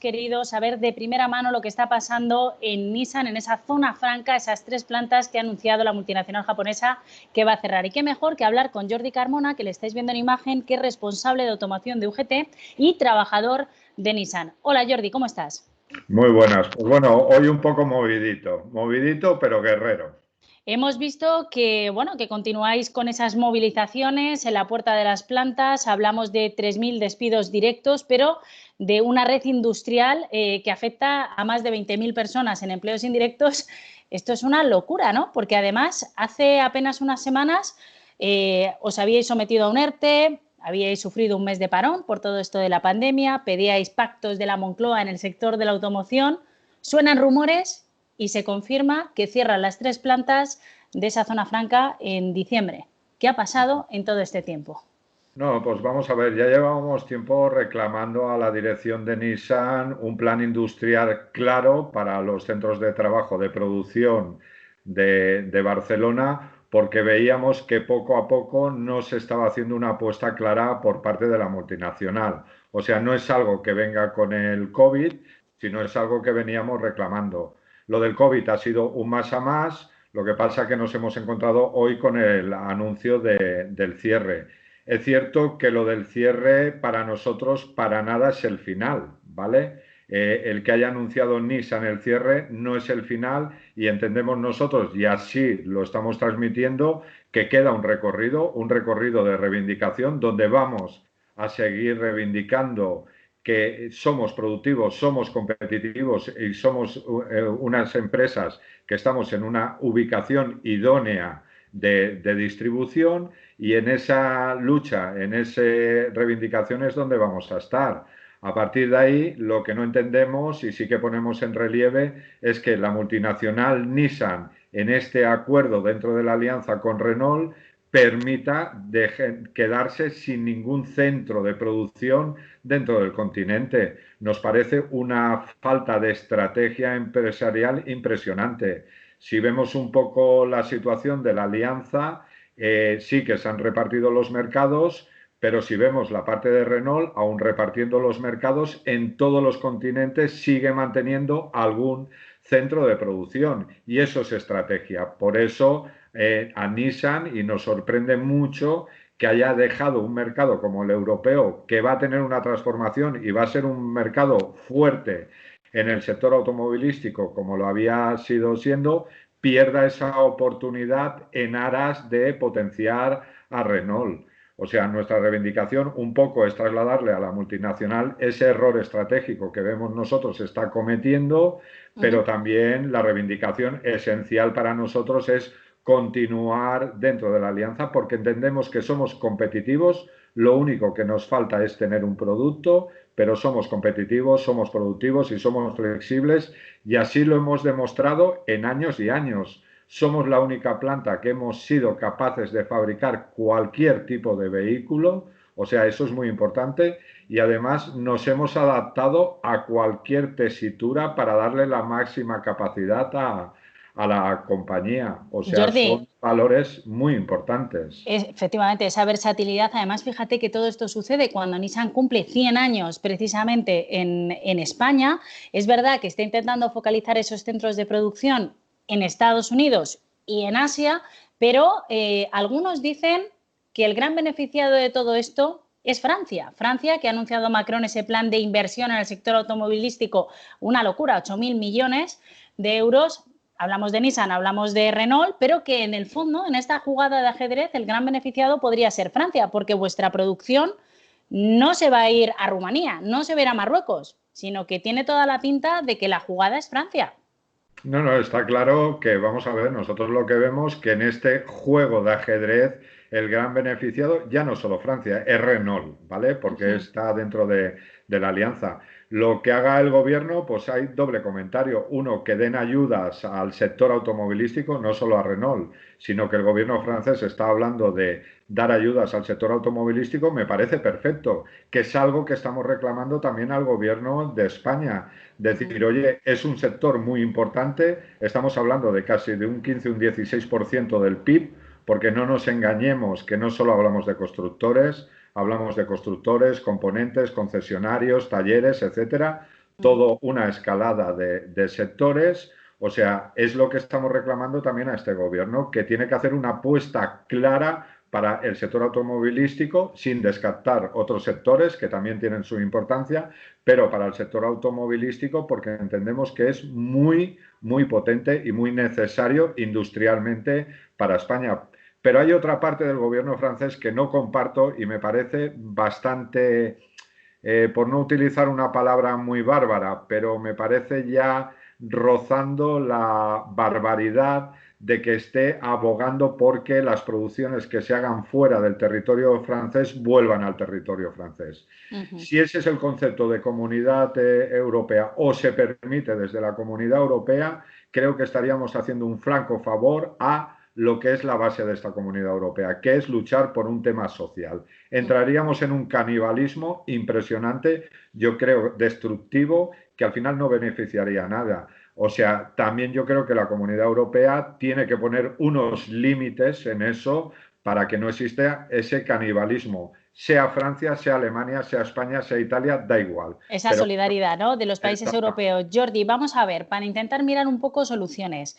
querido saber de primera mano lo que está pasando en Nissan, en esa zona franca, esas 3 plantas que ha anunciado la multinacional japonesa que va a cerrar. Y qué mejor que hablar con Jordi Carmona, que le estáis viendo en imagen, que es responsable de automoción de UGT y trabajador de Nissan. Hola Jordi, ¿cómo estás? Muy buenas. Pues bueno, hoy un poco movidito pero guerrero. Hemos visto que, bueno, que continuáis con esas movilizaciones en la puerta de las plantas. Hablamos de 3.000 despidos directos, pero de una red industrial que afecta a más de 20.000 personas en empleos indirectos. Esto es una locura, ¿no? Porque además hace apenas unas semanas os habíais sometido a un ERTE, habíais sufrido un mes de parón por todo esto de la pandemia, pedíais pactos de la Moncloa en el sector de la automoción. Suenan rumores y se confirma que cierran las 3 plantas de esa zona franca en diciembre. ¿Qué ha pasado en todo este tiempo? No, pues vamos a ver, ya llevábamos tiempo reclamando a la dirección de Nissan un plan industrial claro para los centros de trabajo de producción de Barcelona, porque veíamos que poco a poco no se estaba haciendo una apuesta clara por parte de la multinacional. O sea, no es algo que venga con el COVID, sino es algo que veníamos reclamando. Lo del COVID ha sido un más a más, lo que pasa es que nos hemos encontrado hoy con el anuncio del cierre. Es cierto que lo del cierre para nosotros para nada es el final, ¿vale? El que haya anunciado Nissan el cierre no es el final y entendemos nosotros, y así lo estamos transmitiendo, que queda un recorrido de reivindicación donde vamos a seguir reivindicando que somos productivos, somos competitivos y somos unas empresas que estamos en una ubicación idónea de distribución, y en esa lucha, en esa reivindicación es donde vamos a estar. A partir de ahí, lo que no entendemos y sí que ponemos en relieve es que la multinacional Nissan, en este acuerdo dentro de la alianza con Renault, permita quedarse sin ningún centro de producción dentro del continente. Nos parece una falta de estrategia empresarial impresionante. Si vemos un poco la situación de la alianza, sí que se han repartido los mercados, pero si vemos la parte de Renault, aún repartiendo los mercados, en todos los continentes sigue manteniendo algún centro de producción, y eso es estrategia. Por eso a Nissan, y nos sorprende mucho que haya dejado un mercado como el europeo, que va a tener una transformación y va a ser un mercado fuerte en el sector automovilístico como lo había sido siendo, pierda esa oportunidad en aras de potenciar a Renault. O sea, nuestra reivindicación un poco es trasladarle a la multinacional ese error estratégico que vemos nosotros se está cometiendo, pero también la reivindicación esencial para nosotros es continuar dentro de la alianza, porque entendemos que somos competitivos. Lo único que nos falta es tener un producto, pero somos competitivos, somos productivos y somos flexibles, y así lo hemos demostrado en años y años. Somos la única planta que hemos sido capaces de fabricar cualquier tipo de vehículo, o sea, eso es muy importante, y además nos hemos adaptado a cualquier tesitura para darle la máxima capacidad a la compañía. O sea, Jordi, son valores muy importantes. efectivamente, esa versatilidad. Además, fíjate que todo esto sucede cuando Nissan cumple 100 años precisamente en España. Es verdad que está intentando focalizar esos centros de producción en Estados Unidos y en Asia, pero algunos dicen que el gran beneficiado de todo esto es Francia. Francia, que ha anunciado Macron ese plan de inversión en el sector automovilístico, una locura, 8.000 millones de euros. Hablamos de Nissan, hablamos de Renault, pero que en el fondo, en esta jugada de ajedrez, el gran beneficiado podría ser Francia, porque vuestra producción no se va a ir a Rumanía, no se va a ir a Marruecos, sino que tiene toda la pinta de que la jugada es Francia. No, no, está claro que vamos a ver, nosotros lo que vemos que en este juego de ajedrez el gran beneficiado ya no solo Francia, es Renault, ¿vale? Porque está dentro de la alianza. Lo que haga el gobierno, pues hay doble comentario. Uno, que den ayudas al sector automovilístico, no solo a Renault, sino que el gobierno francés está hablando de dar ayudas al sector automovilístico, me parece perfecto, que es algo que estamos reclamando también al gobierno de España. Decir, oye, es un sector muy importante, estamos hablando de casi de un 15, un 16% del PIB, porque no nos engañemos que no solo hablamos de constructores, componentes, concesionarios, talleres, etcétera. Ujú. todo una escalada de sectores. O sea, es lo que estamos reclamando también a este gobierno, que tiene que hacer una apuesta clara para el sector automovilístico, sin descartar otros sectores que también tienen su importancia, pero para el sector automovilístico porque entendemos que es muy, muy potente y muy necesario industrialmente para España. Pero hay otra parte del gobierno francés que no comparto y me parece bastante, por no utilizar una palabra muy bárbara, pero me parece ya rozando la barbaridad de que esté abogando porque las producciones que se hagan fuera del territorio francés vuelvan al territorio francés. Ujú. Si ese es el concepto de comunidad europea o se permite desde la comunidad europea, creo que estaríamos haciendo un flaco favor a lo que es la base de esta comunidad europea, que es luchar por un tema social. Entraríamos en un canibalismo impresionante, yo creo, destructivo, que al final no beneficiaría a nada. O sea, también yo creo que la Comunidad Europea tiene que poner unos límites en eso para que no exista ese canibalismo. Sea Francia, sea Alemania, sea España, sea Italia, da igual. Esa Pero solidaridad, ¿no?, de los países europeos. Jordi, vamos a ver, para intentar mirar un poco soluciones.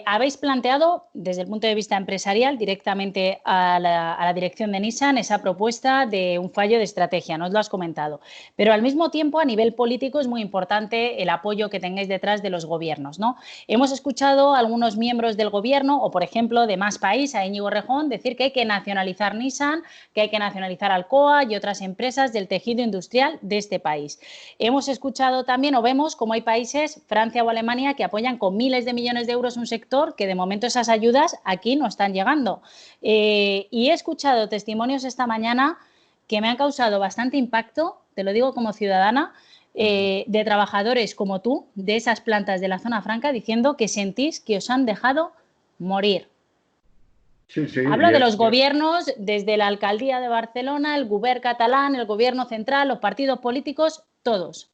Habéis planteado, desde el punto de vista empresarial, directamente a la dirección de Nissan esa propuesta de un fallo de estrategia, nos lo has comentado. Pero al mismo tiempo, a nivel político, es muy importante el apoyo que tengáis detrás de los gobiernos, ¿no? Hemos escuchado a algunos miembros del gobierno, o por ejemplo, de Más País, a Íñigo Rejón, decir que hay que nacionalizar Nissan, que hay que nacionalizar Alcoa y otras empresas del tejido industrial de este país. Hemos escuchado también o vemos cómo hay países, Francia o Alemania, que apoyan con miles de millones de euros un sector que de momento esas ayudas aquí no están llegando. Y he escuchado testimonios esta mañana que me han causado bastante impacto, te lo digo como ciudadana, de trabajadores como tú, de esas plantas de la zona franca, diciendo que sentís que os han dejado morir. sí, sí, Hablo y de es los gobiernos, desde la alcaldía de Barcelona, el govern catalán, el gobierno central, los partidos políticos, todos.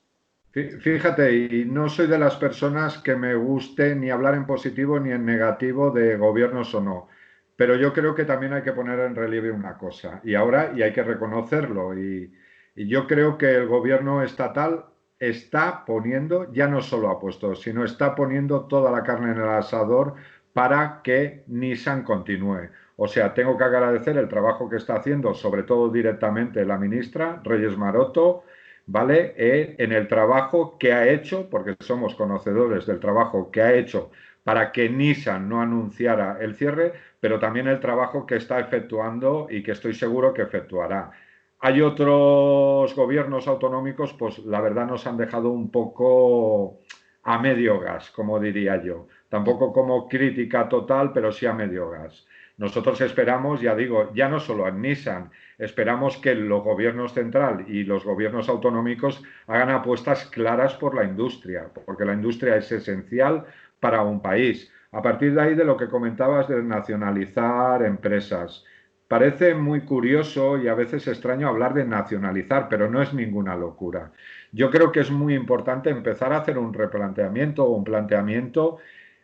fíjate, y no soy de las personas que me guste ni hablar en positivo ni en negativo de gobiernos o no, pero yo creo que también hay que poner en relieve una cosa, y hay que reconocerlo, y yo creo que el gobierno estatal está poniendo, ya no solo ha puesto, sino está poniendo toda la carne en el asador para que Nissan continúe. O sea, tengo que agradecer el trabajo que está haciendo, sobre todo directamente la ministra Reyes Maroto, ¿vale? En el trabajo que ha hecho, porque somos conocedores del trabajo que ha hecho para que Nissan no anunciara el cierre, pero también el trabajo que está efectuando y que estoy seguro que efectuará. Hay otros gobiernos autonómicos, pues la verdad nos han dejado un poco a medio gas, como diría yo. Tampoco como crítica total, pero sí a medio gas. Nosotros esperamos, ya digo, ya no solo a Nissan, esperamos que los gobiernos central y los gobiernos autonómicos hagan apuestas claras por la industria, porque la industria es esencial para un país. A partir de ahí, de lo que comentabas de nacionalizar empresas, parece muy curioso y a veces extraño hablar de nacionalizar, pero no es ninguna locura. Yo creo que es muy importante empezar a hacer un replanteamiento o un planteamiento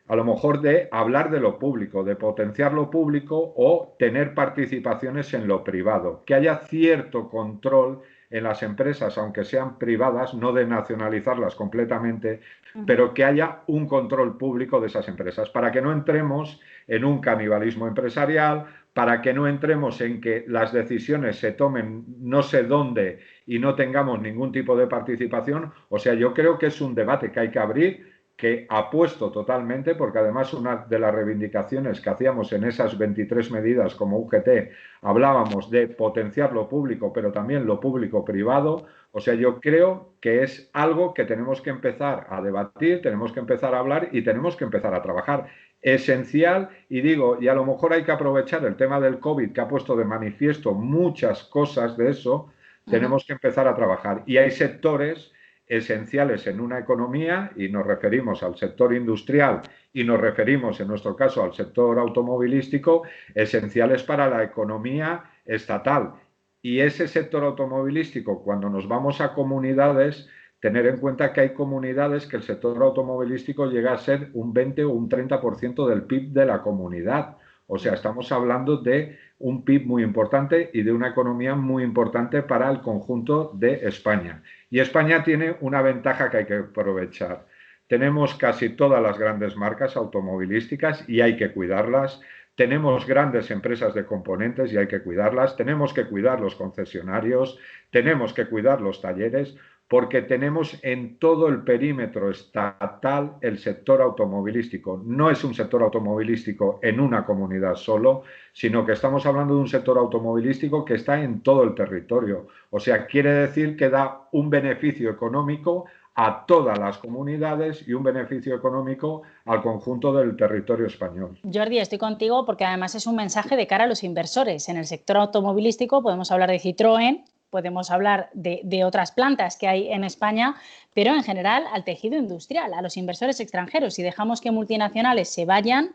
a lo mejor de hablar de lo público, de potenciar lo público o tener participaciones en lo privado, que haya cierto control en las empresas, aunque sean privadas, no de nacionalizarlas completamente, Uh -huh. pero que haya un control público de esas empresas, para que no entremos en un canibalismo empresarial, para que no entremos en que las decisiones se tomen no sé dónde y no tengamos ningún tipo de participación. O sea, yo creo que es un debate que hay que abrir, que apuesto totalmente, porque además una de las reivindicaciones que hacíamos en esas 23 medidas como UGT, hablábamos de potenciar lo público, pero también lo público-privado. O sea, yo creo que es algo que tenemos que empezar a debatir, tenemos que empezar a hablar y tenemos que empezar a trabajar. Esencial, y digo, y a lo mejor hay que aprovechar el tema del COVID, que ha puesto de manifiesto muchas cosas de eso, Uh -huh. tenemos que empezar a trabajar. Y hay sectores esenciales en una economía, y nos referimos al sector industrial y nos referimos en nuestro caso al sector automovilístico, esenciales para la economía estatal. Y ese sector automovilístico, cuando nos vamos a comunidades, tener en cuenta que hay comunidades que el sector automovilístico llega a ser un 20 o un 30% del PIB de la comunidad. O sea, estamos hablando de un PIB muy importante y de una economía muy importante para el conjunto de España. Y España tiene una ventaja que hay que aprovechar. Tenemos casi todas las grandes marcas automovilísticas y hay que cuidarlas. Tenemos grandes empresas de componentes y hay que cuidarlas. Tenemos que cuidar los concesionarios, tenemos que cuidar los talleres, porque tenemos en todo el perímetro estatal el sector automovilístico. No es un sector automovilístico en una comunidad solo, sino que estamos hablando de un sector automovilístico que está en todo el territorio. O sea, quiere decir que da un beneficio económico a todas las comunidades y un beneficio económico al conjunto del territorio español. Jordi, estoy contigo porque además es un mensaje de cara a los inversores. En el sector automovilístico podemos hablar de Citroën, podemos hablar de otras plantas que hay en España, pero en general al tejido industrial, a los inversores extranjeros. Si dejamos que multinacionales se vayan,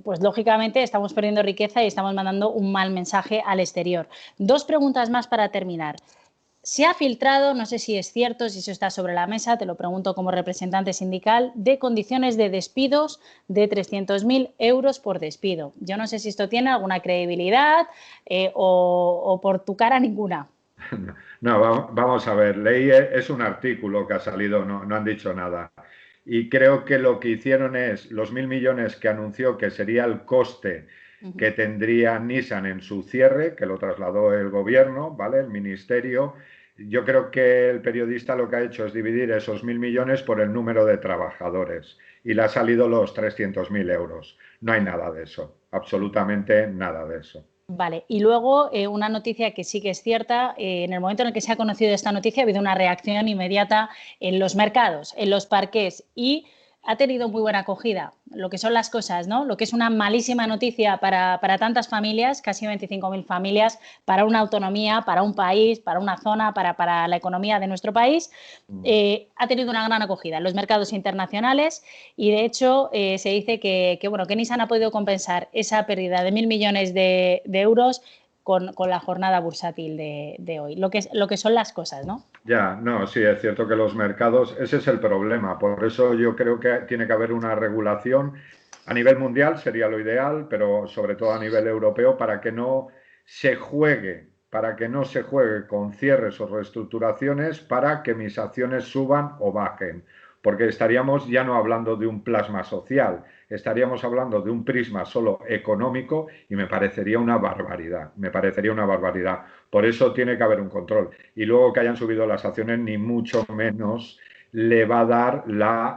pues lógicamente estamos perdiendo riqueza y estamos mandando un mal mensaje al exterior. Dos preguntas más para terminar. Se ha filtrado, no sé si es cierto, si eso está sobre la mesa, te lo pregunto como representante sindical, de condiciones de despidos de 300.000 euros por despido. Yo no sé si esto tiene alguna credibilidad o por tu cara ninguna. No, vamos a ver, leí, es un artículo que ha salido, no han dicho nada. Y creo que lo que hicieron es los 1.000 millones que anunció que sería el coste que tendría Nissan en su cierre, que lo trasladó el gobierno, ¿vale? El ministerio. Yo creo que el periodista lo que ha hecho es dividir esos 1.000 millones por el número de trabajadores y le ha salido los 300.000 euros. No hay nada de eso, absolutamente nada de eso. Vale, y luego una noticia que sí que es cierta, en el momento en el que se ha conocido esta noticia ha habido una reacción inmediata en los mercados, en los parqués y ha tenido muy buena acogida, lo que son las cosas, ¿no? Lo que es una malísima noticia para tantas familias, casi 25.000 familias, para una autonomía, para un país, para una zona, para la economía de nuestro país, ha tenido una gran acogida en los mercados internacionales y de hecho se dice bueno, que Nissan ha podido compensar esa pérdida de 1.000 millones de euros con la jornada bursátil de hoy, lo que son las cosas, ¿no? Ya, no, sí, es cierto que los mercados, ese es el problema. Por eso yo creo que tiene que haber una regulación a nivel mundial, sería lo ideal, pero sobre todo a nivel europeo, para que no se juegue, para que no se juegue con cierres o reestructuraciones para que mis acciones suban o bajen. Porque estaríamos ya no hablando de un plasma social, estaríamos hablando de un prisma solo económico y me parecería una barbaridad, me parecería una barbaridad. Por eso tiene que haber un control. Y luego que hayan subido las acciones, ni mucho menos le va a dar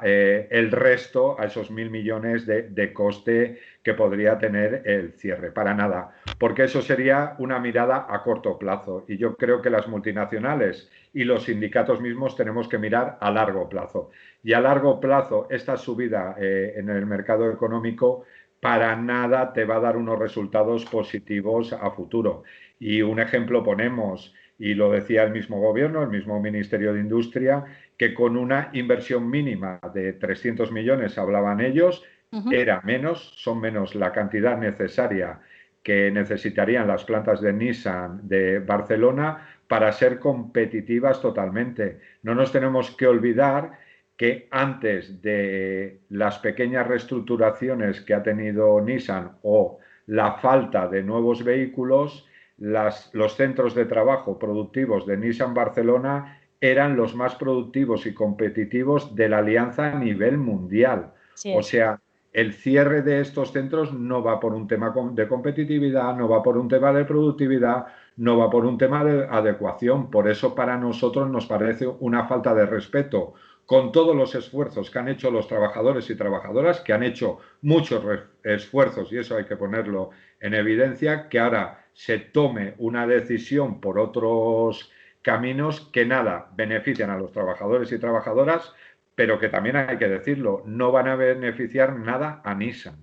el resto a esos 1.000 millones de coste que podría tener el cierre. Para nada, porque eso sería una mirada a corto plazo. Y yo creo que las multinacionales y los sindicatos mismos tenemos que mirar a largo plazo. Y a largo plazo, esta subida en el mercado económico para nada te va a dar unos resultados positivos a futuro. Y un ejemplo ponemos, y lo decía el mismo gobierno, el mismo Ministerio de Industria, que con una inversión mínima de 300 millones, hablaban ellos, era menos, son menos la cantidad necesaria que necesitarían las plantas de Nissan de Barcelona para ser competitivas totalmente. No nos tenemos que olvidar que antes de las pequeñas reestructuraciones que ha tenido Nissan o la falta de nuevos vehículos, los centros de trabajo productivos de Nissan Barcelona eran los más productivos y competitivos de la alianza a nivel mundial. Sí O es. sea, el cierre de estos centros no va por un tema de competitividad, no va por un tema de productividad, no va por un tema de adecuación. Por eso para nosotros nos parece una falta de respeto con todos los esfuerzos que han hecho los trabajadores y trabajadoras, que han hecho muchos esfuerzos, y eso hay que ponerlo en evidencia, que ahora se tome una decisión por otros caminos que nada benefician a los trabajadores y trabajadoras, pero que también hay que decirlo, no van a beneficiar nada a Nissan.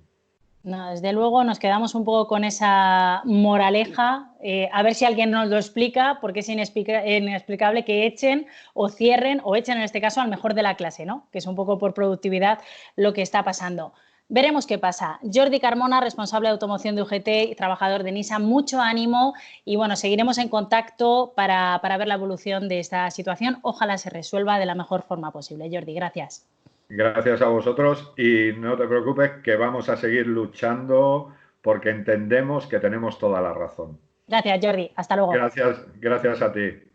No, desde luego nos quedamos un poco con esa moraleja, a ver si alguien nos lo explica, porque es inexplicable que echen o cierren o echen en este caso al mejor de la clase, ¿no? Que es un poco por productividad lo que está pasando. Veremos qué pasa. Jordi Carmona, responsable de automoción de UGT y trabajador de Nissan, mucho ánimo y bueno, seguiremos en contacto para ver la evolución de esta situación. Ojalá se resuelva de la mejor forma posible. Jordi, gracias. Gracias a vosotros y no te preocupes que vamos a seguir luchando porque entendemos que tenemos toda la razón. Gracias, Jordi. Hasta luego. Gracias a ti.